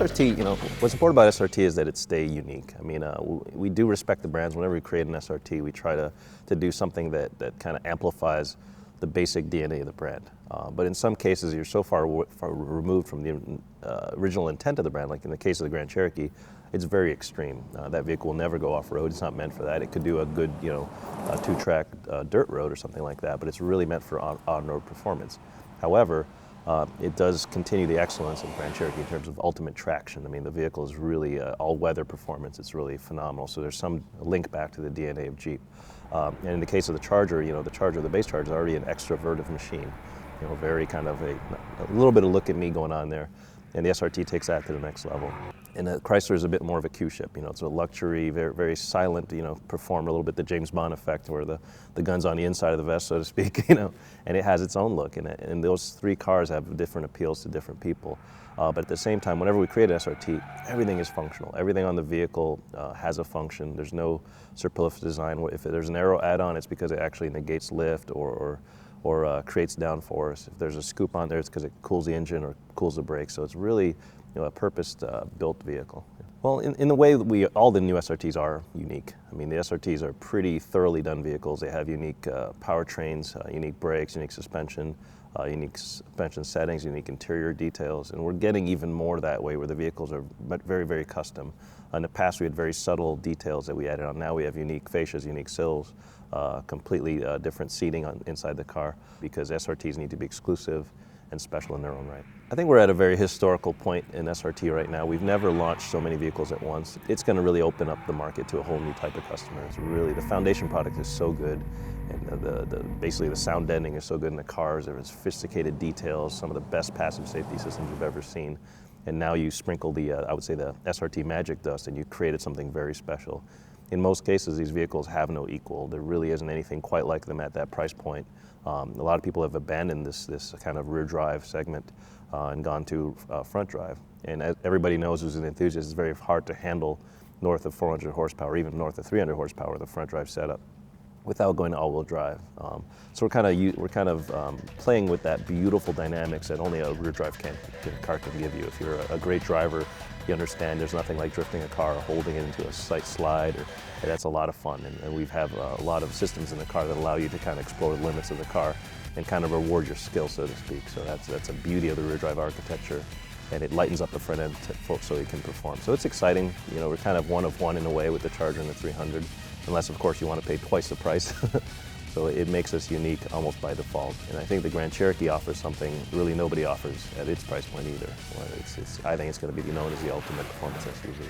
SRT, what's important about SRT is that it stay unique. I mean, we do respect the brands. Whenever we create an SRT, we try to do something that kind of amplifies the basic DNA of the brand. But in some cases, you're so far removed from the original intent of the brand, like in the case of the Grand Cherokee, it's very extreme. That vehicle will never go off-road. It's not meant for that. It could do a good, two-track dirt road or something like that, but it's really meant for on-road performance. However, it does continue the excellence of Grand Cherokee in terms of ultimate traction. I mean, the vehicle is really all-weather performance. It's really phenomenal. So there's some link back to the DNA of Jeep. And in the case of the Charger, the base Charger is already an extroverted machine. Very kind of a little bit of look at me going on there. And the SRT takes that to the next level. And the Chrysler is a bit more of a Q-ship. It's a luxury, very, very silent, perform a little bit the James Bond effect where the gun's on the inside of the vest, so to speak, and it has its own look. And those three cars have different appeals to different people. But at the same time, whenever we create an SRT, everything is functional. Everything on the vehicle has a function. There's no superfluous design. If there's an aero add-on, it's because it actually negates lift or creates downforce. If there's a scoop on there, it's because it cools the engine or cools the brakes. So it's really a purpose-built vehicle. Well, in the way that all the new SRTs are unique. I mean, the SRTs are pretty thoroughly done vehicles. They have unique powertrains, unique brakes, unique suspension settings, unique interior details, and we're getting even more that way where the vehicles are very, very custom. In the past, we had very subtle details that we added on. Now we have unique fascias, unique sills, completely different seating inside the car because SRTs need to be exclusive and special in their own right. I think we're at a very historical point in SRT right now. We've never launched so many vehicles at once. It's going to really open up the market to a whole new type of customer. It's really, the foundation product is so good, and basically the sound deadening is so good in the cars. There's sophisticated details, some of the best passive safety systems you've ever seen. And now you sprinkle I would say the SRT magic dust, and you created something very special. In most cases, these vehicles have no equal. There really isn't anything quite like them at that price point. A lot of people have abandoned this kind of rear drive segment and gone to front drive. And as everybody knows who's an enthusiast, it's very hard to handle north of 400 horsepower, even north of 300 horsepower with a front drive setup without going to all-wheel drive. So we're kind of playing with that beautiful dynamics that only a rear drive car can give you. If you're a great driver, you understand there's nothing like drifting a car or holding it into a slight slide. That's a lot of fun, and we have a lot of systems in the car that allow you to kind of explore the limits of the car and kind of reward your skill, so to speak. So that's a beauty of the rear drive architecture, and it lightens up the front end so it can perform. So it's exciting. We're kind of one of one in a way with the Charger and the 300, unless of course you want to pay twice the price. So it makes us unique almost by default. And I think the Grand Cherokee offers something really nobody offers at its price point either. I think it's going to be known as the ultimate performance SUV.